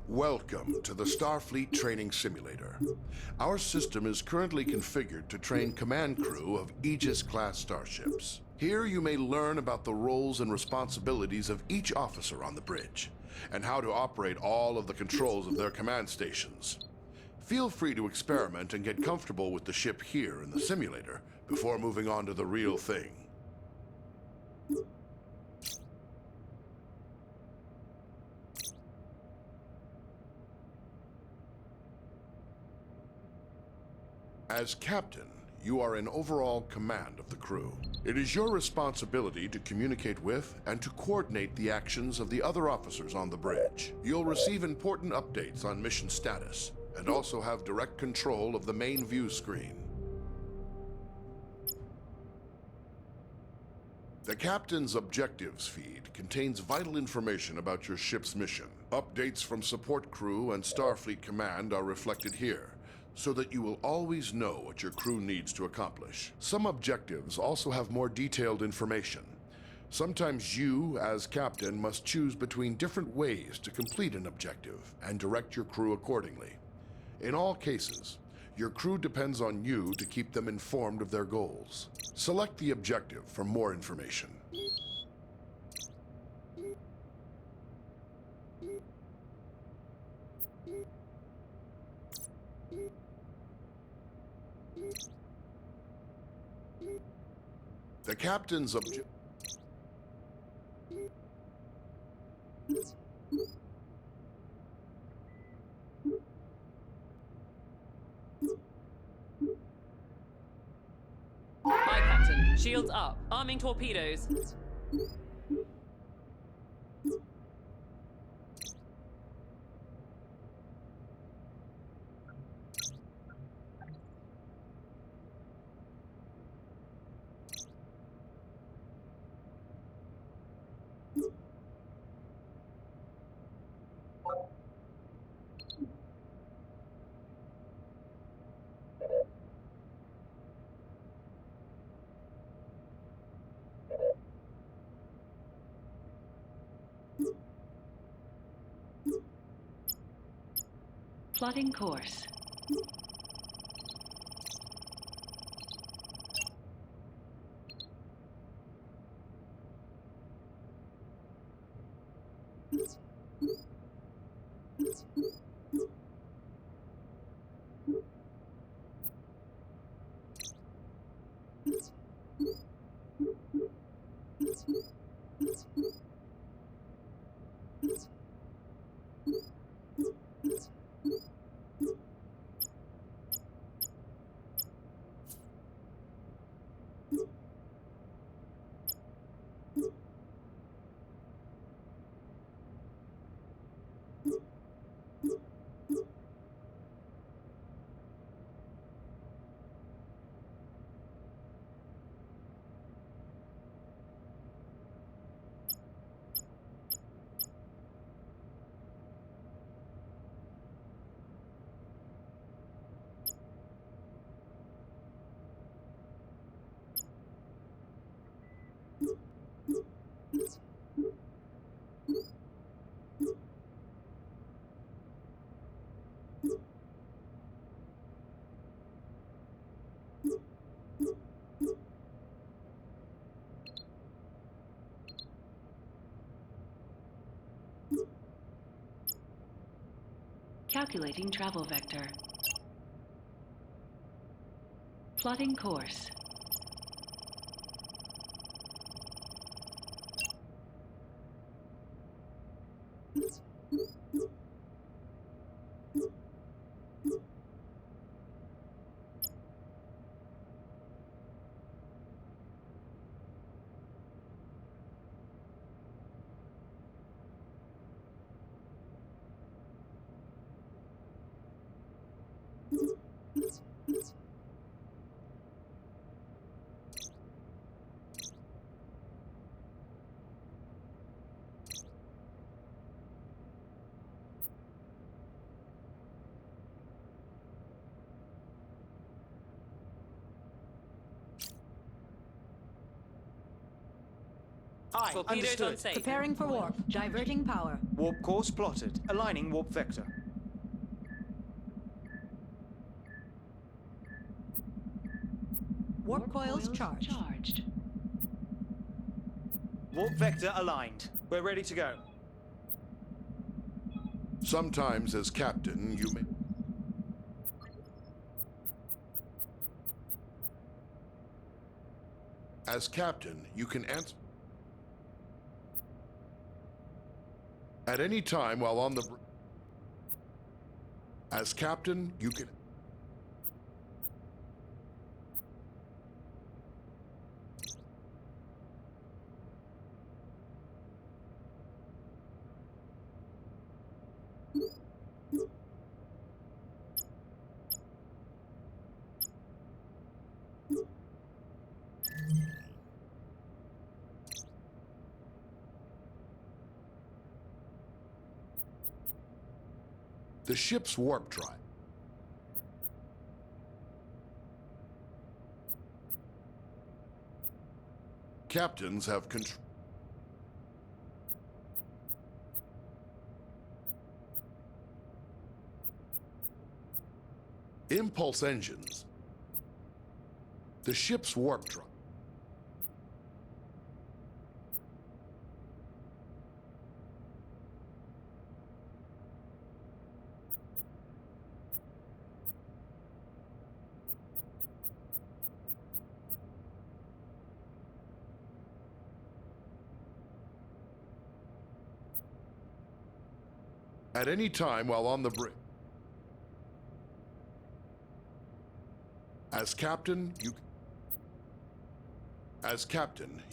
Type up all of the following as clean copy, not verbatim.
Welcome to the Starfleet Training Simulator. Our system is currently configured to train command crew of Aegis-class starships. Here you may learn about the roles and responsibilities of each officer on the bridge, and how to operate all of the controls of their command stations. Feel free to experiment and get comfortable with the ship here in the simulator before moving on to the real thing. As captain, you are in overall command of the crew. It is your responsibility to communicate with and to coordinate the actions of the other officers on the bridge. You'll receive important updates on mission status, and also have direct control of the main view screen. The Captain's Objectives feed contains vital information about your ship's mission. Updates from support crew and Starfleet Command are reflected here, so that you will always know what your crew needs to accomplish. Some objectives also have more detailed information. Sometimes you, as captain, must choose between different ways to complete an objective and direct your crew accordingly. In all cases, your crew depends on you to keep them informed of their goals. Select the objective for more information. The Captain's objective. Hi, Captain. Shields up. Arming torpedoes. Plotting course. Calculating travel vector. Plotting course. Aye, Torpedoes understood. on safe. Preparing for warp. Diverting power. Warp course plotted. Aligning warp vector. Warp coils charged. Warp vector aligned. We're ready to go. Sometimes, as captain, you may... As captain, you can answer... At any time while on the... As captain, you can... The ship's warp drive. Captains have control. Impulse engines. The ship's warp drive. At any time while on the bridge. As captain,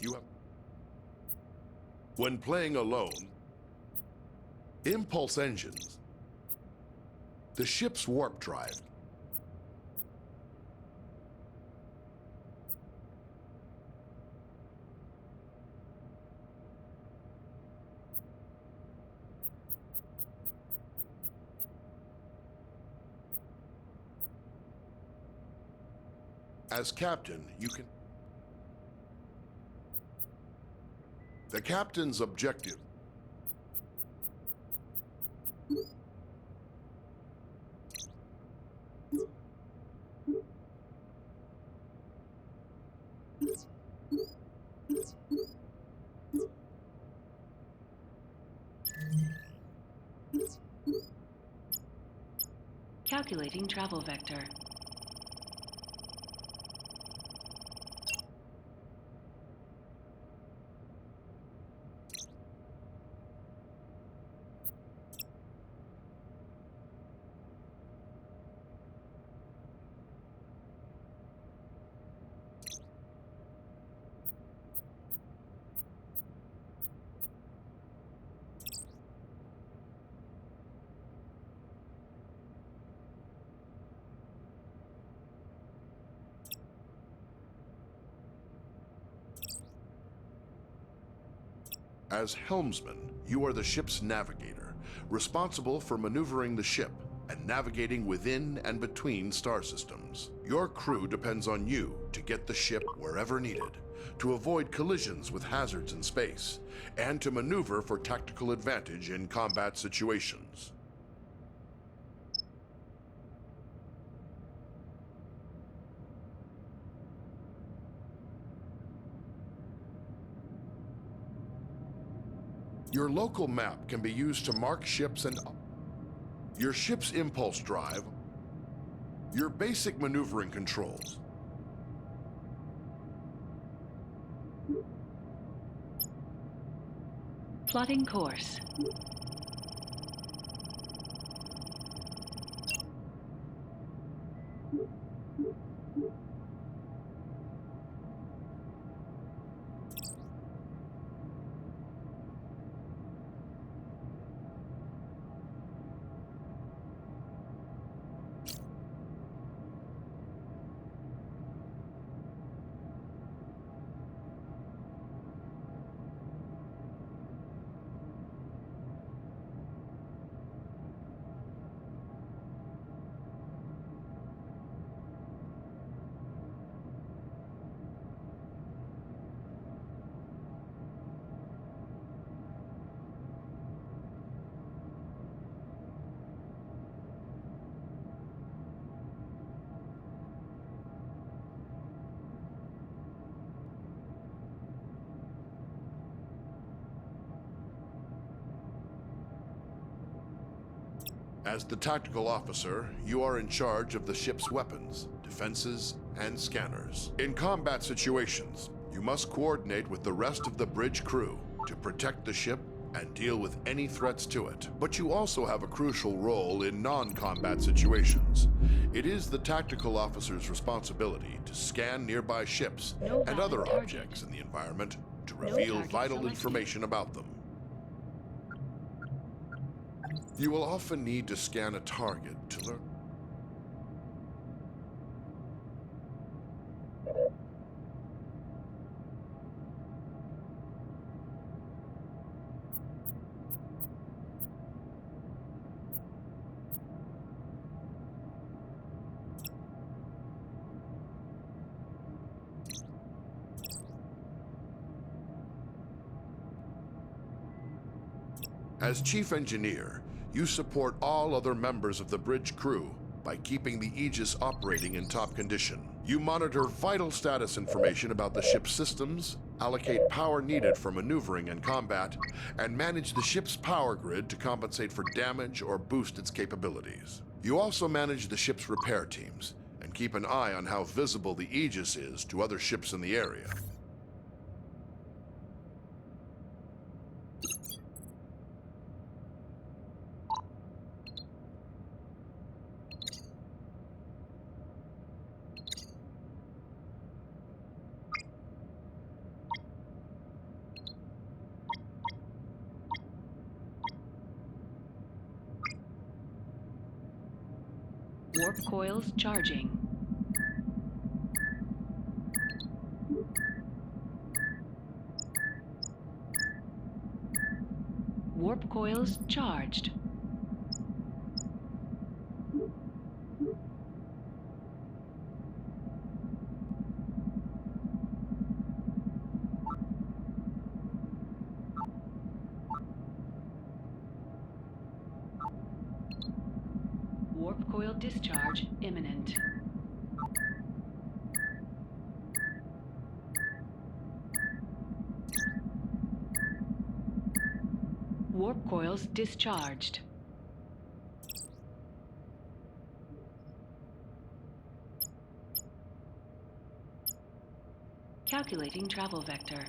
you have... When playing alone, impulse engines. The ship's warp drive. As captain, you can... The captain's objective. Calculating travel vector. As helmsman, you are the ship's navigator, responsible for maneuvering the ship and navigating within and between star systems. Your crew depends on you to get the ship wherever needed, to avoid collisions with hazards in space, and to maneuver for tactical advantage in combat situations. Your local map can be used to mark ships and your ship's impulse drive, your basic maneuvering controls. Plotting course. As the tactical officer, you are in charge of the ship's weapons, defenses, and scanners. In combat situations, you must coordinate with the rest of the bridge crew to protect the ship and deal with any threats to it. But you also have a crucial role in non-combat situations. It is the tactical officer's responsibility to scan nearby ships No and valid other target. objects in the environment to No reveal target vital selected. information about them. You will often need to scan a target to learn. As chief engineer, you support all other members of the bridge crew by keeping the Aegis operating in top condition. You monitor vital status information about the ship's systems, allocate power needed for maneuvering and combat, and manage the ship's power grid to compensate for damage or boost its capabilities. You also manage the ship's repair teams and keep an eye on how visible the Aegis is to other ships in the area. Warp coils charging. Warp coils charged. Warp coil discharge imminent. Warp coils discharged. Calculating travel vector.